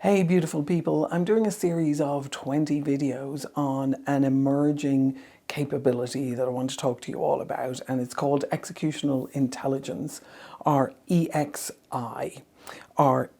Hey beautiful people, I'm doing a series of 20 videos on an emerging capability that I want to talk to you all about, and it's called executional intelligence, or EXI, or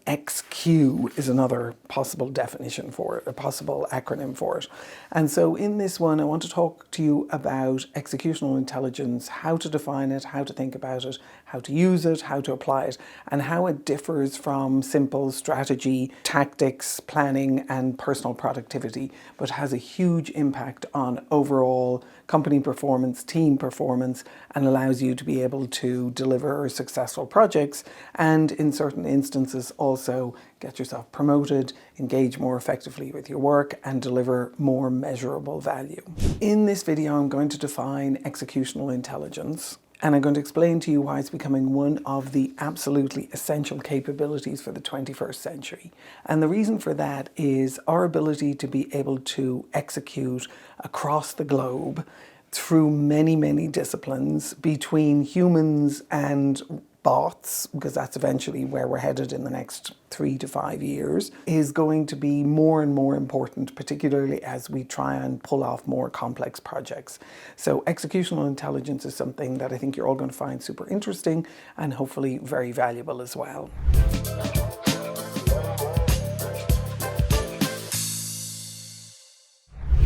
XQ is another possible definition for it, a possible acronym for it. And so in this one, I want to talk to you about executional intelligence, how to define it, how to think about it, how to use it, how to apply it, and how it differs from simple strategy, tactics, planning, and personal productivity, but has a huge impact on overall company performance, team performance, and allows you to be able to deliver successful projects and in certain instances also get yourself promoted, engage more effectively with your work, and deliver more measurable value. In this video, I'm going to define executional intelligence, and I'm going to explain to you why it's becoming one of the absolutely essential capabilities for the 21st century. And the reason for that is our ability to be able to execute across the globe through many disciplines between humans and bots, because that's eventually where we're headed in the next 3 to 5 years, is going to be more and more important, particularly as we try and pull off more complex projects. So executional intelligence is something that I think you're all going to find super interesting and hopefully very valuable as well.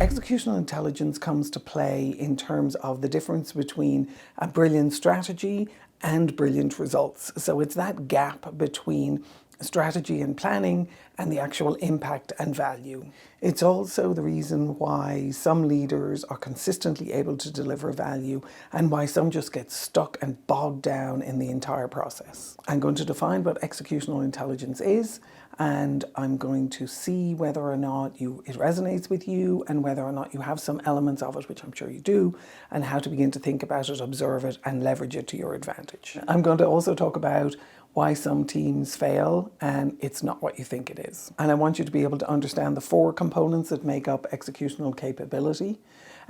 Executional intelligence comes to play in terms of the difference between a brilliant strategy and brilliant results. So it's that gap between strategy and planning and the actual impact and value. It's also the reason why some leaders are consistently able to deliver value and why some just get stuck and bogged down in the entire process. I'm going to define what executional intelligence is, and I'm going to see whether or not it resonates with you and whether or not you have some elements of it, which I'm sure you do, and how to begin to think about it, observe it, and leverage it to your advantage. I'm going to also talk about why some teams fail and it's not what you think it is. And I want you to be able to understand the 4 components that make up executional capability.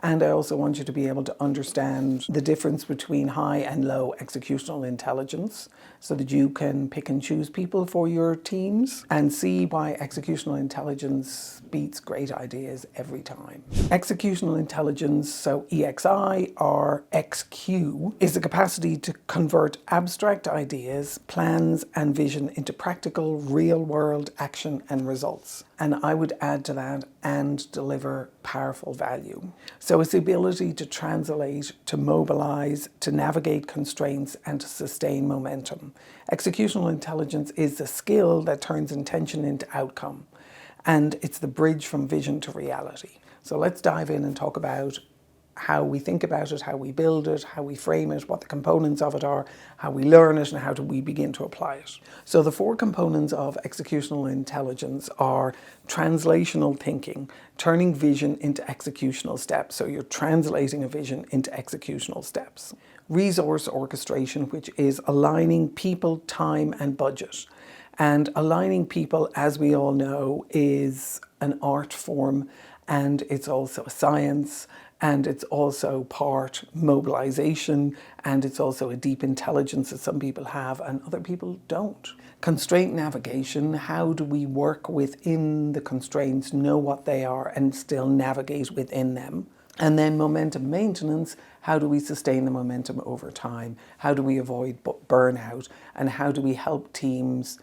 And I also want you to be able to understand the difference between high and low executional intelligence so that you can pick and choose people for your teams and see why executional intelligence beats great ideas every time. Executional intelligence, so EXI or XQ, is the capacity to convert abstract ideas, plans, and vision into practical, real-world action and results. And I would add to that, and deliver powerful value. So it's the ability to translate, to mobilize, to navigate constraints, and to sustain momentum. Executional intelligence is the skill that turns intention into outcome. And it's the bridge from vision to reality. So let's dive in and talk about how we think about it, how we build it, how we frame it, what the components of it are, how we learn it, and how do we begin to apply it. So the 4 components of executional intelligence are translational thinking, turning vision into executional steps. So you're translating a vision into executional steps. Resource orchestration, which is aligning people, time, and budget. And aligning people, as we all know, is an art form, and it's also a science, and it's also part mobilization, and it's also a deep intelligence that some people have and other people don't. Constraint navigation, how do we work within the constraints, know what they are, and still navigate within them? And then momentum maintenance, how do we sustain the momentum over time? How do we avoid burnout? And how do we help teams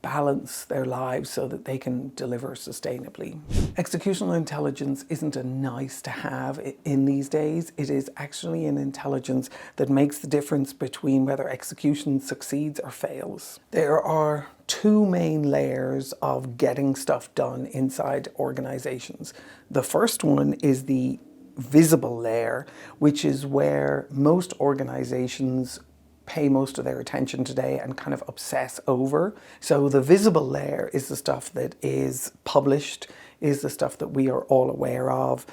balance their lives so that they can deliver sustainably? Executional intelligence isn't a nice to have in these days. It is actually an intelligence that makes the difference between whether execution succeeds or fails. There are 2 main layers of getting stuff done inside organizations. The first one is the visible layer, which is where most organizations pay most of their attention today and kind of obsess over. So the visible layer is the stuff that is published, is the stuff that we are all aware of,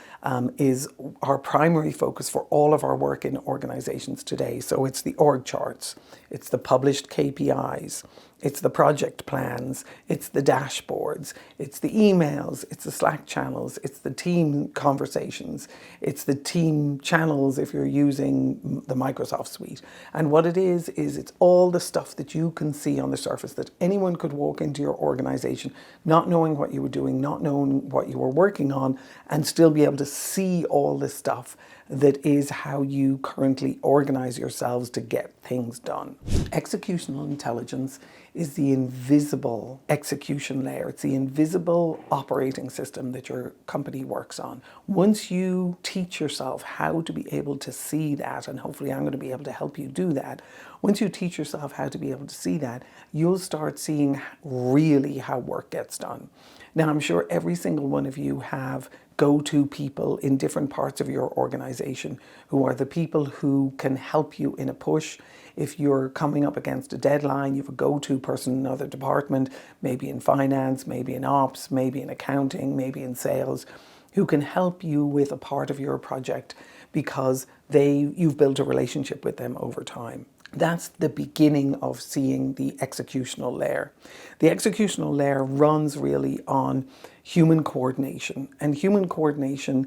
is our primary focus for all of our work in organizations today. So it's the org charts, it's the published KPIs, It's the project plans, it's the dashboards, it's the emails, it's the Slack channels, it's the team conversations, it's the team channels if you're using the Microsoft suite. And what it is it's all the stuff that you can see on the surface that anyone could walk into your organization not knowing what you were doing, not knowing what you were working on, and still be able to see all this stuff that is how you currently organize yourselves to get things done. Executional intelligence is the invisible execution layer. It's the invisible operating system that your company works on. Once you teach yourself how to be able to see that, and hopefully I'm going to be able to help you do that, once you teach yourself how to be able to see that, you'll start seeing really how work gets done. Now, I'm sure every single one of you have go-to people in different parts of your organization who are the people who can help you in a push. If you're coming up against a deadline, you have a go-to person in another department, maybe in finance, maybe in ops, maybe in accounting, maybe in sales, who can help you with a part of your project because you've built a relationship with them over time. That's the beginning of seeing the executional layer. The executional layer runs really on human coordination, and human coordination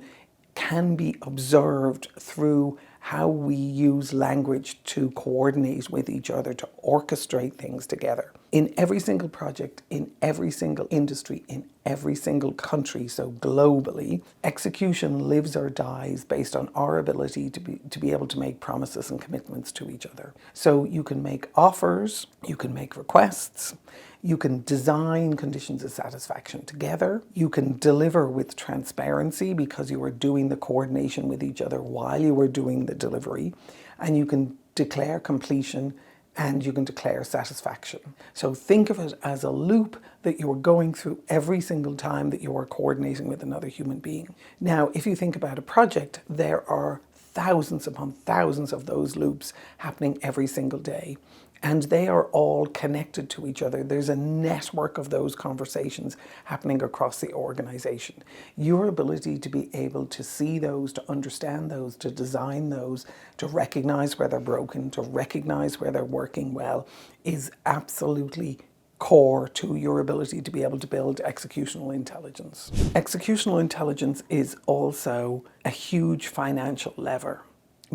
can be observed through how we use language to coordinate with each other, to orchestrate things together. In every single project, in every single industry, in every single country, so globally, execution lives or dies based on our ability to be able to make promises and commitments to each other. So you can make offers, you can make requests, you can design conditions of satisfaction together. You can deliver with transparency because you are doing the coordination with each other while you are doing the delivery. And you can declare completion and you can declare satisfaction. So think of it as a loop that you are going through every single time that you are coordinating with another human being. Now, if you think about a project, there are thousands upon thousands of those loops happening every single day. And they are all connected to each other. There's a network of those conversations happening across the organization. Your ability to be able to see those, to understand those, to design those, to recognize where they're broken, to recognize where they're working well, is absolutely core to your ability to be able to build executional intelligence. Executional intelligence is also a huge financial lever,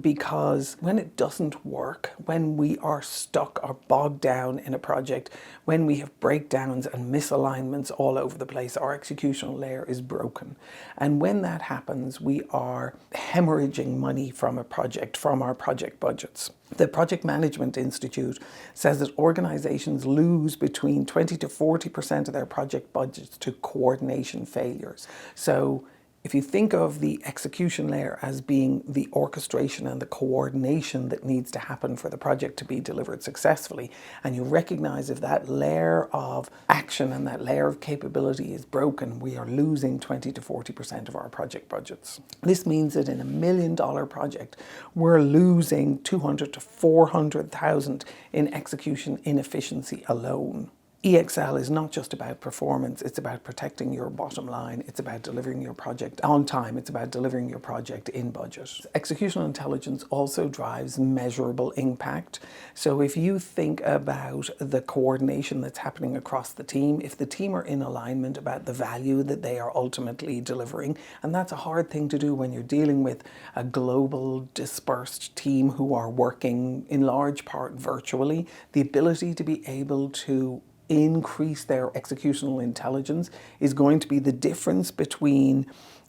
because when it doesn't work, when we are stuck or bogged down in a project, when we have breakdowns and misalignments all over the place, our executional layer is broken. And when that happens, we are hemorrhaging money from a project, from our project budgets. The Project Management Institute says that organizations lose between 20 to 40% of their project budgets to coordination failures. So if you think of the execution layer as being the orchestration and the coordination that needs to happen for the project to be delivered successfully, and you recognize if that layer of action and that layer of capability is broken, we are losing 20 to 40% of our project budgets. This means that in $1 million project, we're losing 200 to 400,000 in execution inefficiency alone. EXL is not just about performance, it's about protecting your bottom line, it's about delivering your project on time, it's about delivering your project in budget. Executional intelligence also drives measurable impact. So if you think about the coordination that's happening across the team, if the team are in alignment about the value that they are ultimately delivering, and that's a hard thing to do when you're dealing with a global dispersed team who are working in large part virtually, the ability to be able to increase their executional intelligence is going to be the difference between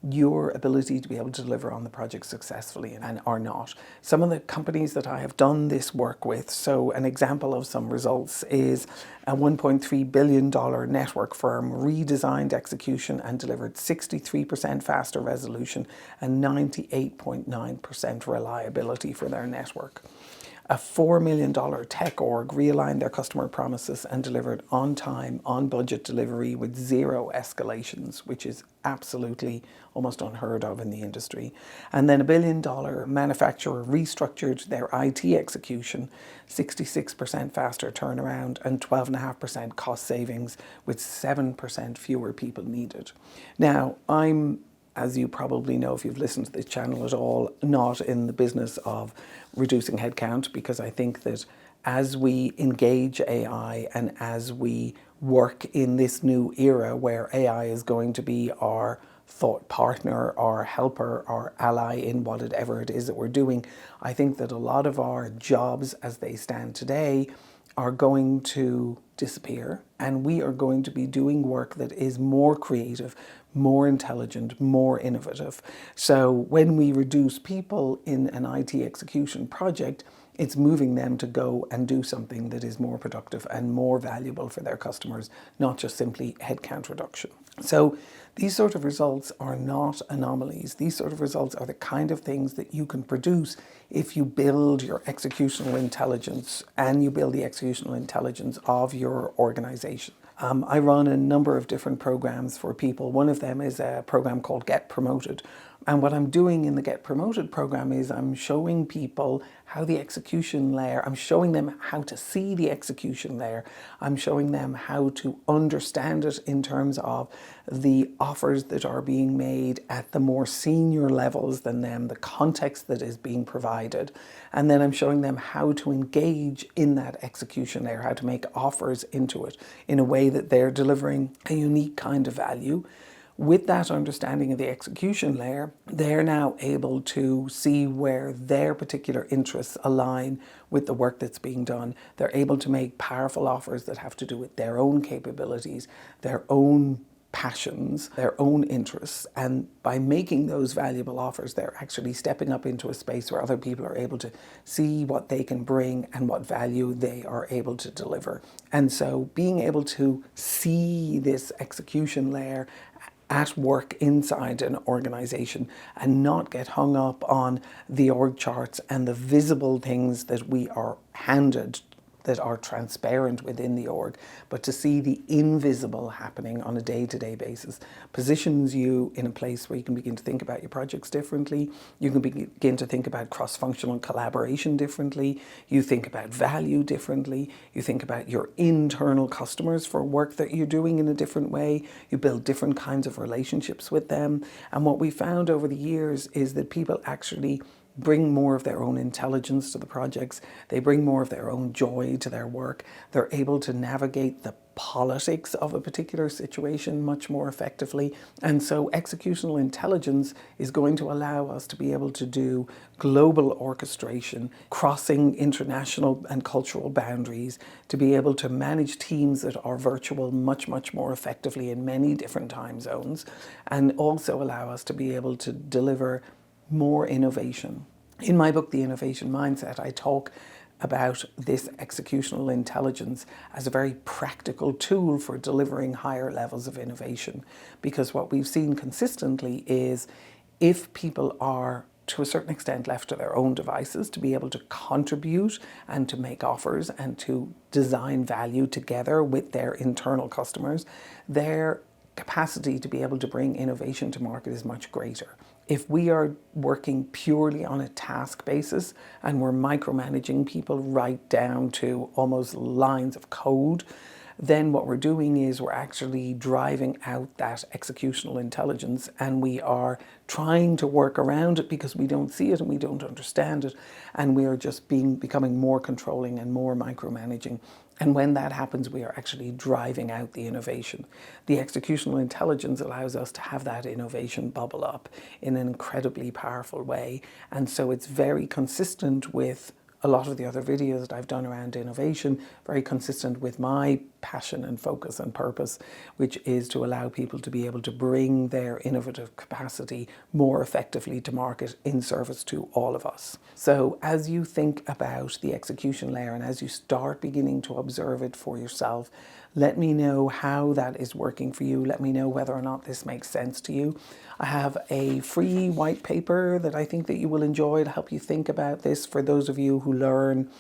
your ability to be able to deliver on the project successfully and or not. Some of the companies that I have done this work with, so an example of some results is a $1.3 billion network firm redesigned execution and delivered 63% faster resolution and 98.9% reliability for their network. A $4 million tech org realigned their customer promises and delivered on time, on budget delivery with zero escalations, which is absolutely almost unheard of in the industry. And then a $1 billion manufacturer restructured their IT execution, 66% faster turnaround and 12.5% cost savings with 7% fewer people needed. Now, I'm, as you probably know if you've listened to this channel at all, not in the business of reducing headcount, because I think that as we engage AI and as we work in this new era where AI is going to be our thought partner, our helper, our ally in whatever it is that we're doing, I think that a lot of our jobs as they stand today are going to disappear, and we are going to be doing work that is more creative, more intelligent, more innovative. So when we reduce people in an IT execution project, it's moving them to go and do something that is more productive and more valuable for their customers, not just simply headcount reduction. So these sort of results are not anomalies. These sort of results are the kind of things that you can produce if you build your executional intelligence and you build the executional intelligence of your organization. I run a number of different programs for people. One of them is a program called Get Promoted. And what I'm doing in the Get Promoted program is I'm showing people how the execution layer, I'm showing them how to see the execution layer. I'm showing them how to understand it in terms of the offers that are being made at the more senior levels than them, the context that is being provided. And then I'm showing them how to engage in that execution layer, how to make offers into it in a way that they're delivering a unique kind of value. With that understanding of the execution layer, they're now able to see where their particular interests align with the work that's being done. They're able to make powerful offers that have to do with their own capabilities, their own passions, their own interests. And by making those valuable offers, they're actually stepping up into a space where other people are able to see what they can bring and what value they are able to deliver. And so being able to see this execution layer at work inside an organization and not get hung up on the org charts and the visible things that we are handed that are transparent within the org, but to see the invisible happening on a day-to-day basis positions you in a place where you can begin to think about your projects differently. You can begin to think about cross-functional collaboration differently. You think about value differently. You think about your internal customers for work that you're doing in a different way. You build different kinds of relationships with them. And what we found over the years is that people actually bring more of their own intelligence to the projects. They bring more of their own joy to their work. They're able to navigate the politics of a particular situation much more effectively. And so executional intelligence is going to allow us to be able to do global orchestration, crossing international and cultural boundaries, to be able to manage teams that are virtual much, much more effectively in many different time zones, and also allow us to be able to deliver more innovation. In my book, The Innovation Mindset, I talk about this executional intelligence as a very practical tool for delivering higher levels of innovation. Because what we've seen consistently is if people are to a certain extent left to their own devices to be able to contribute and to make offers and to design value together with their internal customers, their capacity to be able to bring innovation to market is much greater. If we are working purely on a task basis and we're micromanaging people right down to almost lines of code, then what we're doing is we're actually driving out that executional intelligence, and we are trying to work around it because we don't see it and we don't understand it, and we are just becoming more controlling and more micromanaging. And when that happens, we are actually driving out the innovation. The executional intelligence allows us to have that innovation bubble up in an incredibly powerful way. And so it's very consistent with a lot of the other videos that I've done around innovation, very consistent with my passion and focus and purpose, which is to allow people to be able to bring their innovative capacity more effectively to market in service to all of us. So as you think about the execution layer and as you start beginning to observe it for yourself, let me know how that is working for you. Let me know whether or not this makes sense to you. I have a free white paper that I think that you will enjoy to help you think about this for those of you who learn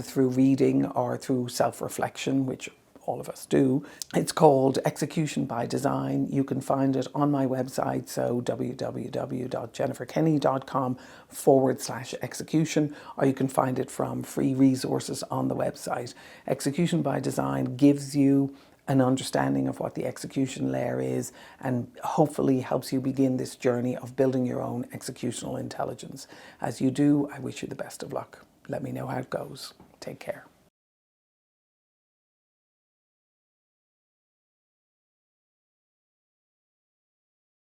through reading or through self-reflection, which all of us do. It's called Execution by Design. You can find it on my website, so www.jenniferkenny.com/execution, or you can find it from free resources on the website. Execution by Design gives you an understanding of what the execution layer is and hopefully helps you begin this journey of building your own executional intelligence. As you do, I wish you the best of luck. Let me know how it goes. Take care.